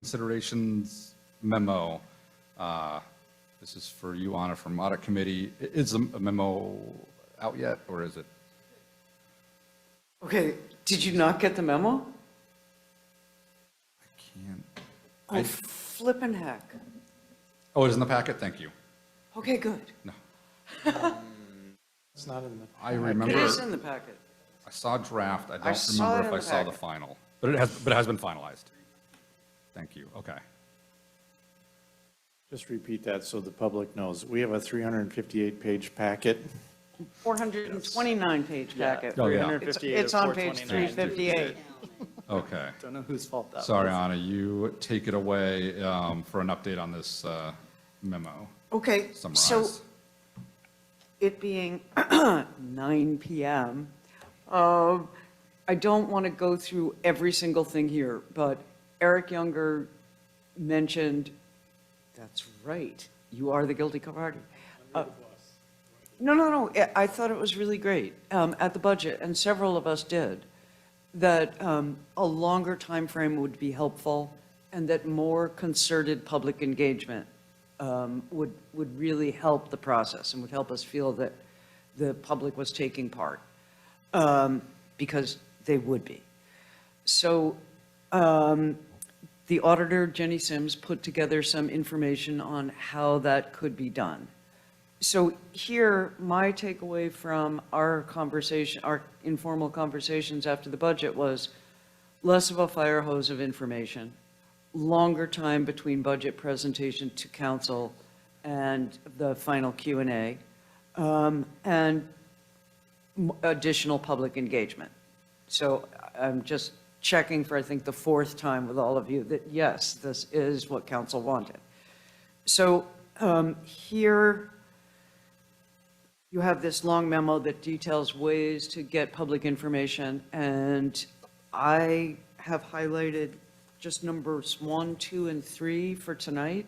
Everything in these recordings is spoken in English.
Considerations memo. This is for you, Anna, from Audit Committee. Is a memo out yet, or is it? Okay, did you not get the memo? I can't. Oh, flippin' heck. Oh, it is in the packet? Thank you. Okay, good. No. It's not in the. I It remember, is in the packet. I saw draft. I I don't saw it remember in if I the saw the packet. final, but it has been finalized. Thank you. Okay. Just repeat that so the public knows. We have a 358-page packet. 429-page packet. Oh, yeah. It's on page 358. Okay. Don't know whose fault that was. Sorry, Anna, you take it away for an update on this memo. Okay, so Summarize. it being 9 PM, I don't want to go through every single thing here, but Eric Younger mentioned, that's right, you are the guilty party. No, I thought it was really great at the budget, and several of us did, that a longer time frame would be helpful, and that more concerted public engagement would really help the process and would help us feel that the public was taking part, because they would be. So the auditor, Jenny Sims, put together some information on how that could be done. So here, my takeaway from our conversation, our informal conversations after the budget was less of a fire hose of information, longer time between budget presentation to council and the final Q&A, and additional public engagement. So I'm just checking for, I think, the fourth time with all of you that, yes, this is what council wanted. So here you have this long memo that details ways to get public information, and I have highlighted just numbers 1, 2, and 3 for tonight,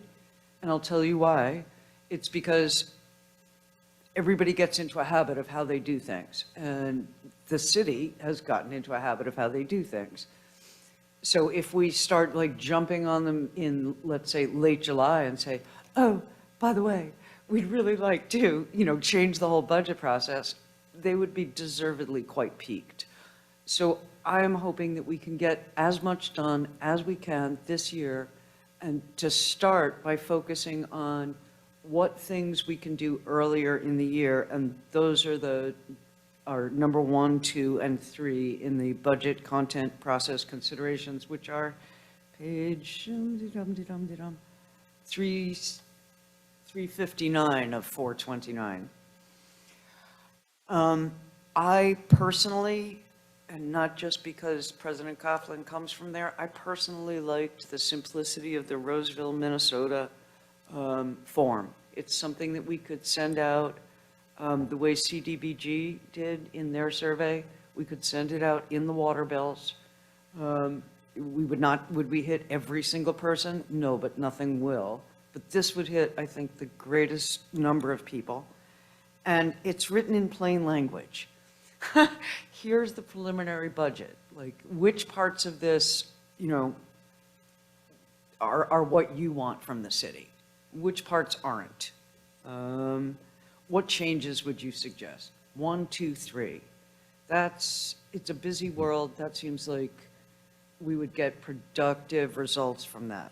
and I'll tell you why. It's because everybody gets into a habit of how they do things, and the city has gotten into a habit of how they do things. So if we start like jumping on them in, let's say, late July and say, oh, by the way, we'd really like to, change the whole budget process, they would be deservedly quite peaked. So I am hoping that we can get as much done as we can this year, and to start by focusing on what things we can do earlier in the year, and those are our number 1, 2, and 3 in the budget content process considerations, which are page 359 of 429. I personally, and not just because President Coughlin comes from there, I personally liked the simplicity of the Roseville, Minnesota form. It's something that we could send out the way CDBG did in their survey. We could send it out in the water bills. Would we hit every single person? No, but nothing will. But this would hit, I think, the greatest number of people. And it's written in plain language. Here's the preliminary budget. Like, which parts of this, are what you want from the city? Which parts aren't? What changes would you suggest? 1, 2, 3. It's a busy world. That seems like we would get productive results from that.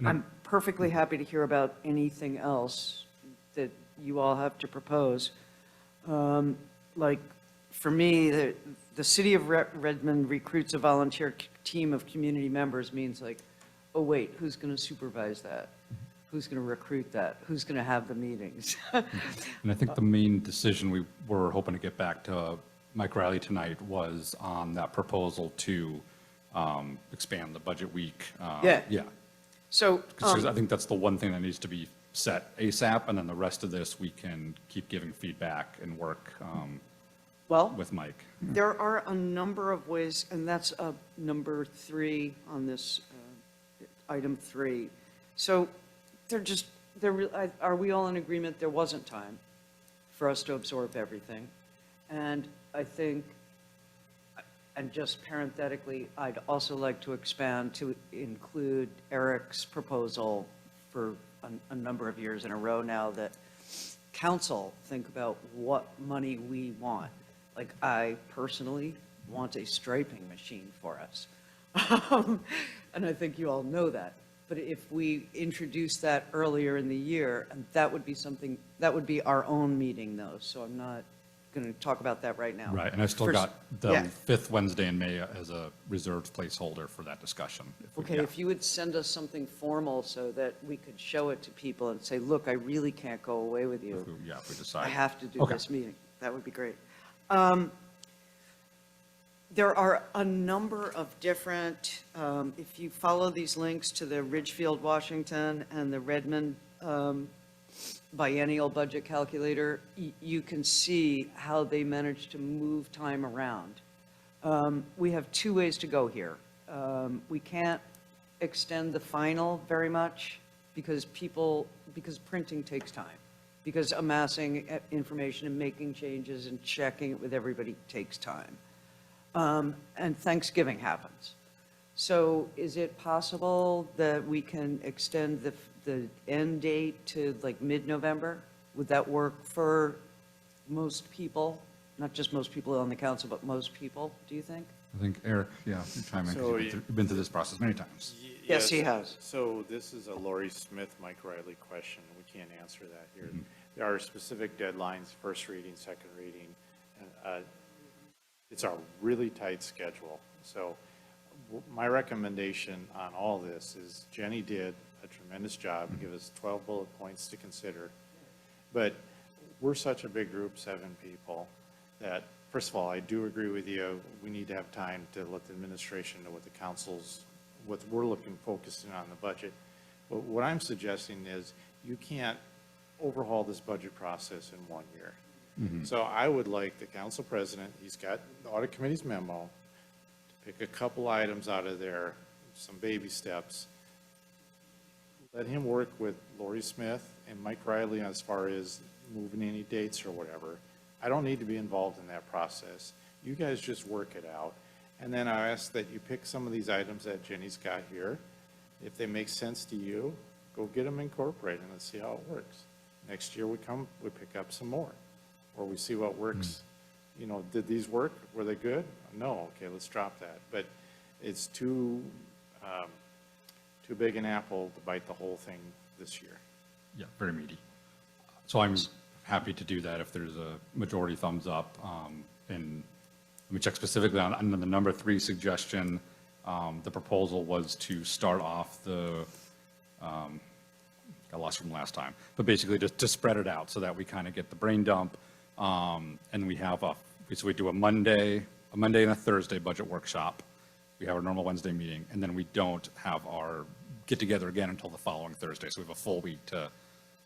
I'm perfectly happy to hear about anything else that you all have to propose. Like, for me, the city of Redmond recruits a volunteer team of community members means like, oh wait, who's going to supervise that? Who's going to recruit that? Who's going to have the meetings? And I think the main decision we were hoping to get back to Mike Riley tonight was on that proposal to expand the budget week. Yeah. Yeah. So, Because I think that's the one thing that needs to be set ASAP, and then the rest of this, we can keep giving feedback and work well, with Mike. there are a number of ways, and that's number 3 on this item 3. So are we all in agreement there wasn't time for us to absorb everything? And I think And just parenthetically, I'd also like to expand to include Eric's proposal for a number of years in a row now that council think about what money we want. Like, I personally want a striping machine for us. And I think you all know that. But if we introduce that earlier in the year, and that would be something, that would be our own meeting though, so I'm not going to talk about that right now. Right, and I still First- got the yeah. fifth Wednesday in May as a reserved placeholder for that discussion. Okay, yeah. if you would send us something formal so that we could show it to people and say, look, I really can't go away with you. Yeah, if we decide. I have to do Okay. this meeting. That would be great. There are a number of different, if you follow these links to the Ridgefield, Washington, and the Redmond biennial budget calculator, you can see how they managed to move time around. We have two ways to go here. We can't extend the final very much because printing takes time, because amassing information and making changes and checking it with everybody takes time. And Thanksgiving happens. So is it possible that we can extend the end date to like mid-November? Would that work for most people? Not just most people on the council, but most people, do you think? I think Eric, yeah, you chime in, 'cause So you've been through this process many times. Yes, he has. So this is a Lori Smith, Mike Riley question. We can't answer that here. Mm-hmm. There are specific deadlines, first reading, second reading. And it's a really tight schedule. So my recommendation on all this is Jenny did a tremendous job, give us 12 bullet points to consider. But we're such a big group, 7 people, that, first of all, I do agree with you. We need to have time to let the administration know what the council's, what we're focusing on the budget. But what I'm suggesting is you can't overhaul this budget process in 1 year. So I would like the council president, he's got the audit committee's memo, to pick a couple items out of there, some baby steps. Let him work with Lori Smith and Mike Riley as far as moving any dates or whatever. I don't need to be involved in that process. You guys just work it out. And then I ask that you pick some of these items that Jenny's got here. If they make sense to you, go get them incorporated and let's see how it works. Next year we pick up some more, or we see what works. You know, did these work? Were they good? No, okay, let's drop that. But it's too big an apple to bite the whole thing this year. Yeah, very meaty. So I'm happy to do that if there's a majority thumbs up. And let me check specifically on the number 3 suggestion. The proposal was to start off the, got lost from last time, but basically just to spread it out so that we kind of get the brain dump. And we have so we do a Monday and a Thursday budget workshop. We have our normal Wednesday meeting, and then we don't have our get together again until the following Thursday. So we have a full week to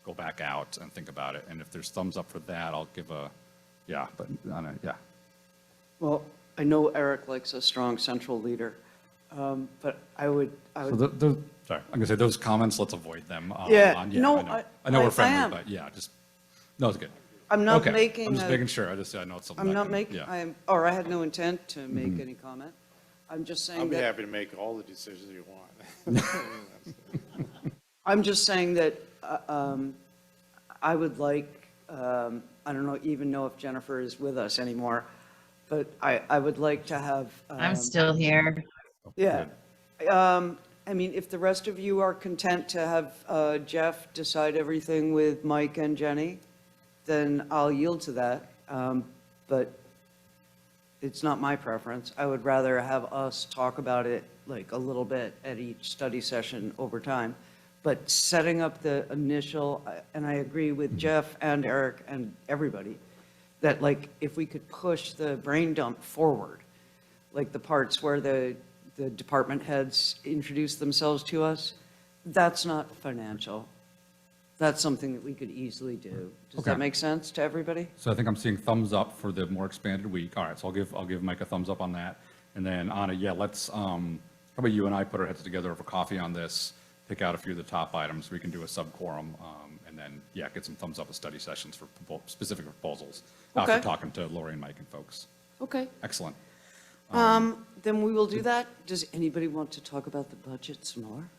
go back out and think about it. And if there's thumbs up for that, I'll give a, yeah, but, yeah. Well, I know Eric likes a strong central leader, but I would, So those, sorry, I'm gonna say those comments, let's avoid them. Yeah, no, I know I we're friendly, am. but yeah, just, no, it's good. I'm not Okay, making I'm just a- making sure, I know it's something. I'm I not can- making, yeah. I had no intent to make any comment. I'm just I'll saying be that, happy to make all the decisions you want. I'm just saying that I would like, I don't even know if Jennifer is with us anymore, but I would like to have. I'm still here. Yeah. I mean, if the rest of you are content to have Jeff decide everything with Mike and Jenny, then I'll yield to that. But it's not my preference. I would rather have us talk about it like a little bit at each study session over time. But setting up the initial, and I agree with Jeff and Eric and everybody, that like if we could push the brain dump forward, like the parts where the department heads introduce themselves to us, that's not financial. That's something that we could easily do. Does that Okay. make sense to everybody? So I think I'm seeing thumbs up for the more expanded week. All right, so I'll give Mike a thumbs up on that. And then Anna, yeah, let's, how about you and I put our heads together over coffee on this, pick out a few of the top items. We can do a sub-quorum, and then, yeah, get some thumbs up of study sessions for specific proposals. After Okay. talking to Lori and Mike and folks. Okay. Excellent. Then we will do that. Does anybody want to talk about the budget some more?